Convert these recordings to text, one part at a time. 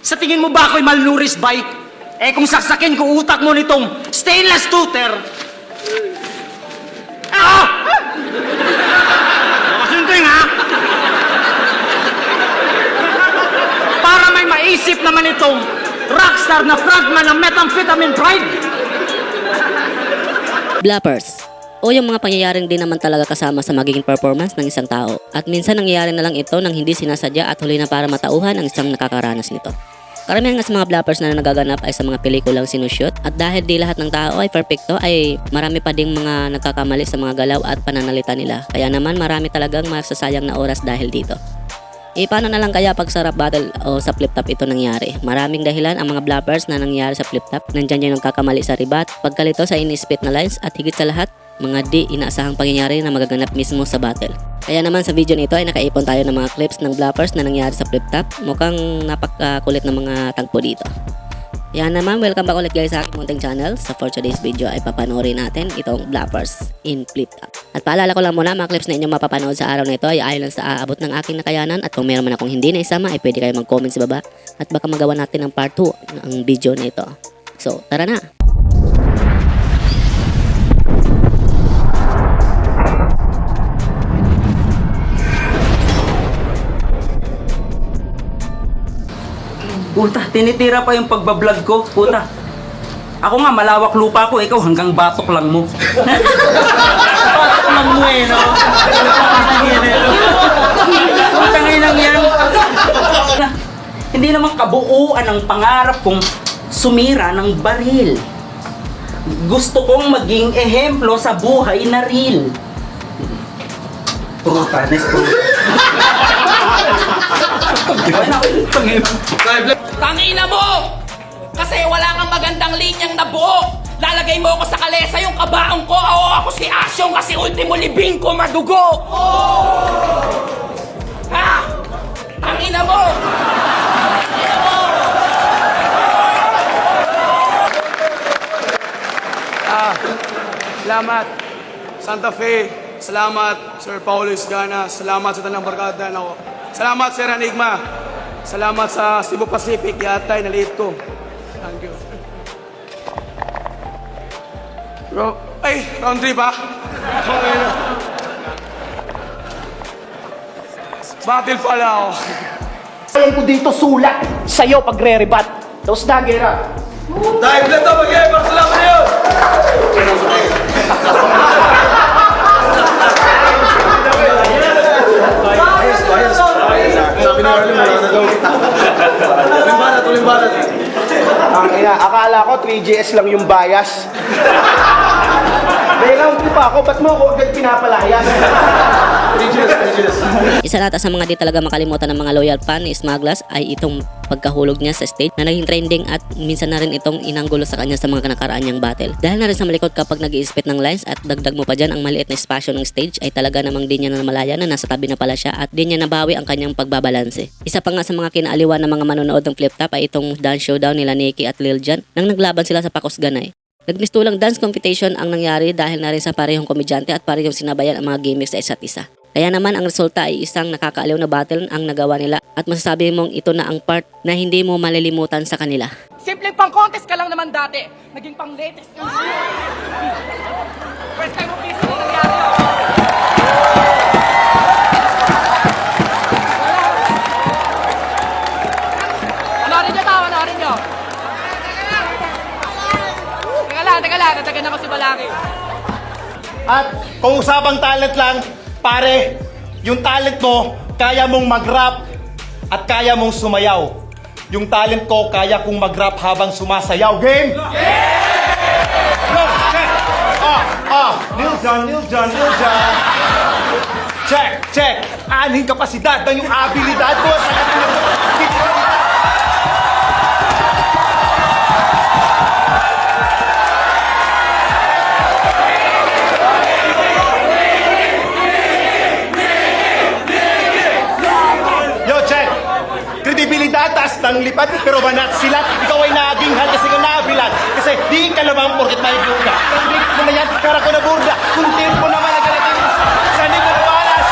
Sa tingin mo ba ako'y malnourished bike? Eh kung saksakin ko utak mo nitong stainless tutor. Ah! Bakasin ko ha? Para may maisip naman itong rockstar na frontman ng methamphetamine pride. Bloopers o yung mga pangyayaring di naman talaga kasama sa magiging performance ng isang tao. At minsan nangyayari na lang ito nang hindi sinasadya at huli na para matauhan ang isang nakakaranas nito. Karamihan nga sa mga bloopers na nagaganap ay sa mga pelikulang sinushoot at dahil di lahat ng tao ay perfecto ay marami pa ding mga nagkakamali sa mga galaw at pananalita nila. Kaya naman marami talagang masasayang na oras dahil dito. Paano na lang kaya pag sa rap battle o sa flip top ito nangyari? Maraming dahilan ang mga bloopers na nangyari sa flip top. Nandyan yung nagkakamali sa ribat, pagkalito sa ini-spit na lines at higit sa lahat, mga di inaasahang pangyayari na magaganap mismo sa battle. Kaya naman sa video nito ay nakaipon tayo ng mga clips ng bloopers na nangyari sa flip top. Mukhang napakakulit ng mga tagpo dito. Yan naman, welcome back ulit guys sa aking munting channel. So for today's video ay papanoorin natin itong bloopers in flip top. At paalala ko lang muna, mga clips na inyong mapapanood sa araw na ito ay ayon lang sa aabot ng aking nakayanan. At kung meron man akong hindi na isama ay pwede kayo mag-comment sa baba. At baka magawa natin ng part 2 ng video na ito. So tara na! Puta, tinitira pa yung pagbablog ko. Puta. Ako nga, malawak lupa ko. Ikaw, hanggang batok lang mo. Batok lang mo eh, no? Puta ngayon yan. Hindi naman kabuuan ang pangarap kong sumira ng baril. Gusto kong maging ehemplo sa buhay na real. Puta, Tangina mo! Kasi wala kang magandang linyang nabuo. Lalagay mo ako sa kalesa yung kabaong ko. O ako si Asyong kasi ultimo libing ko madugo. Ha? Tangina mo! Salamat Santa Fe, salamat Sir Paulus Gana, salamat sa tanang barkada nako. Salamat Sir Enigma. Salamat sa Cebu Pacific yatay na liit ko. Thank you. Bro, ay, round 3 pa? Okay na. Battle pala ako. Alam ko dito sulat sa'yo pagre-rebat. Tapos dagera. Dahil na ito, mag-ever, salamat na yun! Sabi na rin wala na daw. Tuling balat. Akala ko 3GS lang yung bias. May round pa ako, ba't mo ako agad pinapalayas? 3GS. Isa lahat sa mga di talaga makalimutan ng mga loyal fan ni Smaglas ay itong pagkahulog niya sa stage na naging trending at minsan na rin itong inanggulo sa kanya sa mga nakaraan niyang battle. Dahil na rin sa malikot kapag nag-i-spit ng lines at dagdag mo pa dyan ang maliit na espasyo ng stage ay talaga namang di niya na malaya na nasa tabi na pala siya at di niya nabawi ang kanyang pagbabalanse. Isa pa nga sa mga kinaaliwan ng mga manonood ng flip top ay itong dance showdown nila Nikki at Lil Jon nang naglaban sila sa Pakos Ganay. Nagmistulang dance competition ang nangyari dahil na rin sa parehong komedyante at parehong sinabayan ang mga gimmicks sa isa't isa. Kaya naman ang resulta ay isang nakakaaliw na battle ang nagawa nila at masasabi mong ito na ang part na hindi mo malilimutan sa kanila. Simpleng pang-contest ka lang naman dati. Naging pang-latest ka. First time mo piso na nangyari yun. Panorin nyo tao, panorin nyo. Teka lang, natagan ako si Balaki. At kung usapang talent lang, pare, yung talent mo, kaya mong mag-rap at kaya mong sumayaw. Yung talent ko, kaya kong mag-rap habang sumasayaw. Game? Look, check! Lil Jon. Check! Anhing kapasidad ng yung abilidad mo sa kredibilidad, taas ng lipat, pero banat silat. Ikaw ay naging hal kasi ka nabilat. Kasi di ka lamang porkit may burda. Hindi ko na yan, kara ko na burda. Kung tempo naman ang galatin, saan ko na balas?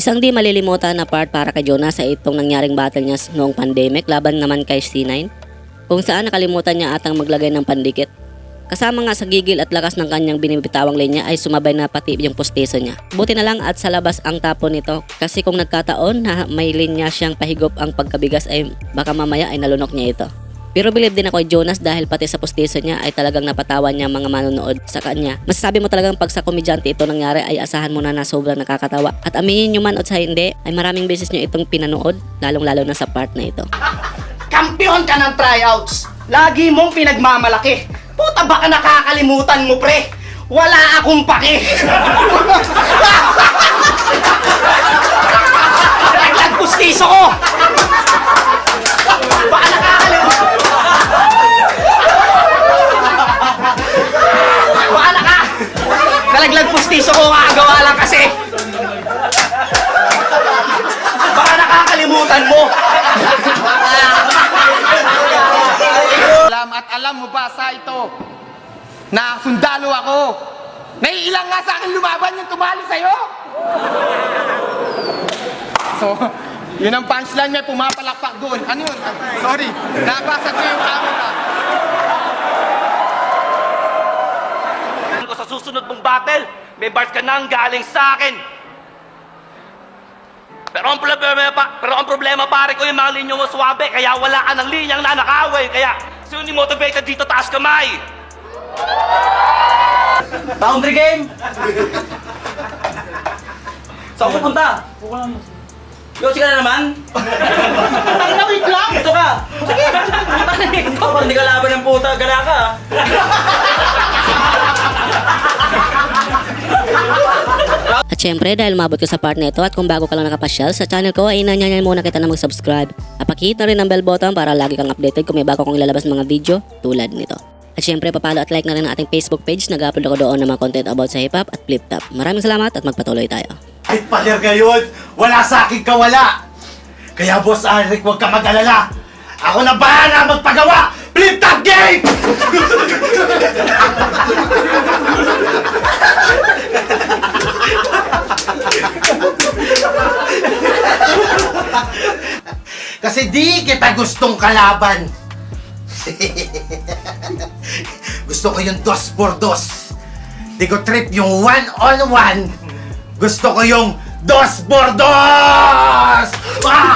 Isang di malilimutan na part para kay Jonas sa itong nangyaring battle niya noong pandemic laban naman kay C9, kung saan nakalimutan niya atang maglagay ng pandikit. Kasama nga sa gigil at lakas ng kanyang binibitawang linya ay sumabay na pati yung pustiso niya. Buti na lang at sa labas ang tapon nito, kasi kung nagkataon na may linya siyang pahigop ang pagkabigas ay baka mamaya ay nalunok niya ito. Pero believe din ako kay Jonas dahil pati sa pustiso niya ay talagang napatawan niya mga manonood sa kanya. Masasabi mo talagang pag sa komedyante ito nangyari ay asahan mo na sobrang nakakatawa. At aminin nyo man o sa hindi ay maraming beses nyo itong pinanood, lalong-lalo na sa part na ito. Kampiyon ka ng tryouts! Lagi mong pinagmamalaki! Puta, baka nakakalimutan mo, pre! Wala akong pake! Nagpustiso ko! Baka nakakalimutan! Nalaglag pustiso ko, kakagawa lang kasi! Baka nakakalimutan mo! At alam mo ba sa ito na sundalo ako? Naiilang nga sa akin lumaban yung tumali sa'yo? So, yun ang punchline, may pumapalakpak doon. Ano yun? Sorry, nabasag ko yung camera. Sa susunod mong battle, may bars ka nang galing sa akin. Pero ang problema pare ko yung mga linya mo swabe, kaya wala ka ng linyang nanakaway. Kaya sino ni motivated dito, taas kamay. Boundary game! Saan pupunta? Yosi ka na naman? Tangin na, wait lang! Ito ka! Sige! Puta na ito! Parang hindi ka laban ng puta, gala ka! At syempre dahil umabot ka sa part na ito at kung bago ka lang nakapasyal sa channel ko ay inanyayan muna kita na mag-subscribe. At pakihit na rin ang bell button para lagi kang updated kung may bago kong ilalabas mga video tulad nito. At syempre papalo at like na rin ang ating Facebook page, nag-upload ako doon ng mga content about sa hip-hop at flip-top. Maraming salamat at magpatuloy tayo. Ay, paler ngayon, wala sa akin kawala! Kaya Boss Alric, huwag ka mag-alala! Ako na bahala magpagawa! Flip Top Game! Kasi di kita gustong kalaban. Gusto ko yung 2x2. Di ko trip yung 1-on-1. Gusto ko yung 2x2! Ah!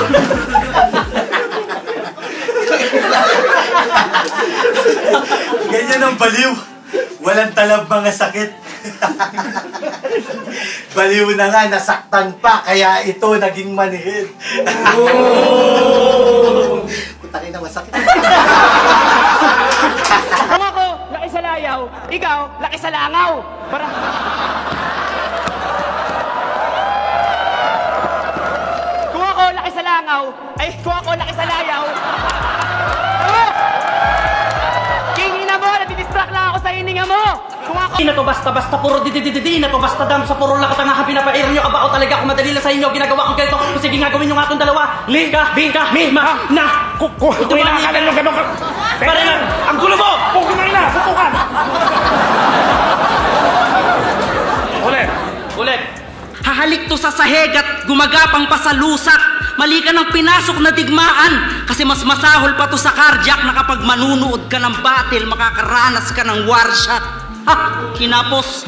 Ganyan ang baliw. Walang talab mga sakit. Baliw na nga, nasaktan pa, kaya ito naging manhid. Putangin na masakit. Kung ako, laki sa layaw, ikaw, laki sa langaw. Kung ako, laki sa langaw, kung ako, laki sa layaw. Kingina mo, nadidistract lang ako sa hininga mo. Kung ako, Di na to basta-basta puro di na to basta dam sa puro lakata nga pinapair nyo kabao talaga kung madali lang sa inyo ginagawa kong ganito. Kung sige nga gawin nyo nga itong dalawa. Lika, bingka, mima, na. Ito na nga lang yung ganun ka. Pare lang, ang gulo mo! Pukin na, sutukan! Ulit. Hahalik to sa sahig at gumagapang pa sa lusak. Mali ka ng pinasok na digmaan. Kasi mas masahol pa to sa cardiac na kapag manunood ka ng battle, makakaranas ka ng war shot. Ha! Kinapos!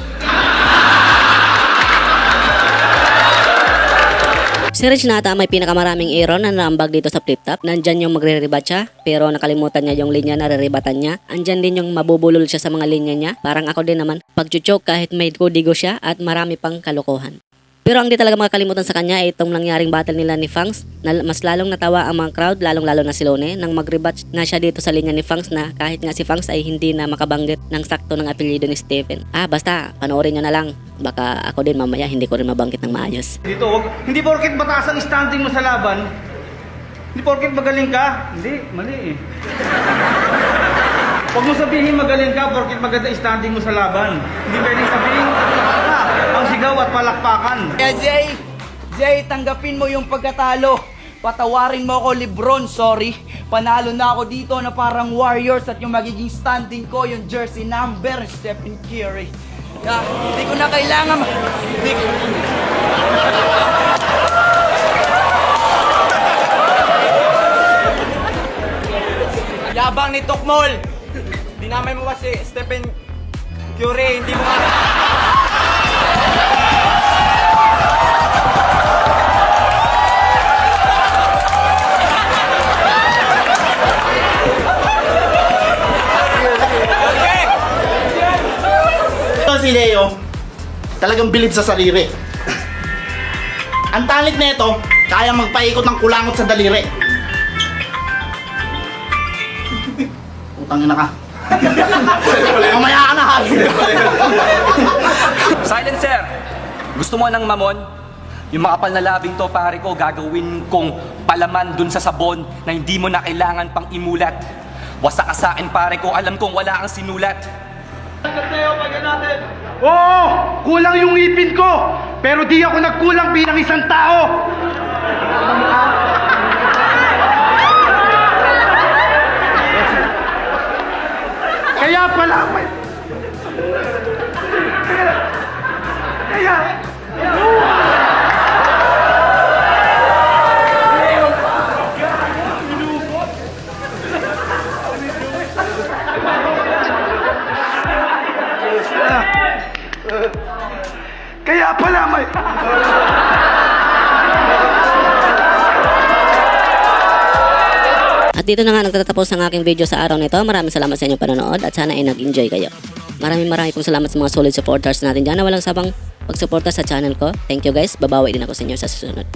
Si Rich na ata may pinakamaraming error na naambag dito sa flip-top. Nandyan yung magre-rebat siya, pero nakalimutan niya yung linya na re-rebatan niya. Andyan din yung mabubulol siya sa mga linya niya. Parang ako din naman, pag-choke kahit may kudigo siya at marami pang kalokohan. Pero ang di talaga makakalimutan sa kanya ay itong nangyaring battle nila ni Fangs na mas lalong natawa ang mga crowd, lalong-lalo na si Lone nang mag-rebatch na siya dito sa linya ni Fangs na kahit nga si Fangs ay hindi na makabanggit ng sakto ng apelyido ni Stephen. Basta, panoorin nyo na lang. Baka ako din mamaya hindi ko rin mabanggit ng maayos. Dito, hindi porket mataas ang standing mo sa laban, hindi porket magaling ka, hindi, mali eh. Huwag mo sabihin magaling ka porket maganda ang standing mo sa laban. Hindi pwedeng sabihin, ang sigaw at palakpakan. Kaya Jay, tanggapin mo yung pagkatalo. Patawarin mo ako, Lebron, sorry. Panalo na ako dito na parang Warriors at yung magiging standing ko, yung jersey number, Stephen Curry. Hindi ko na kailangan Yabang ni Tokmol! Dinamay mo ba si Stephen Curry? Hindi mo nga... Ito si Leo, talagang bilib sa sarili. Ang talent nito, kaya magpaikot ng kulangot sa daliri. Utangin na ka. Mamaya ka na ha. Silencer! Gusto mo ng mamon? Yung makapal na labing to, pare ko, gagawin kong palaman dun sa sabon na hindi mo na kailangan pang imulat. Wasa ka sa akin, pare ko, alam kong wala kang sinulat. Oo! Kulang yung ipin ko! Pero di ako nagkulang bilang isang tao! Kaya pala may... Kaya... Kaya pala may... At dito na nga nagtatapos ang aking video sa araw na ito. Maraming salamat sa inyong panonood at sana ay nag-enjoy kayo. Maraming pong salamat sa mga solid supporters natin dyan na walang sabang pagsuporta sa channel ko. Thank you guys. Babawi din ako sa inyo sa susunod.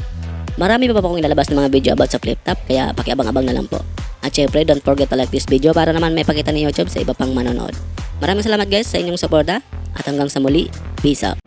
Marami pa po akong ilalabas ng mga video about sa flip top, kaya pakiabang-abang na lang po. At syempre, don't forget to like this video para naman may pakita ni YouTube sa iba pang manonood. Maraming salamat guys sa inyong suporta at hanggang sa muli. Peace out.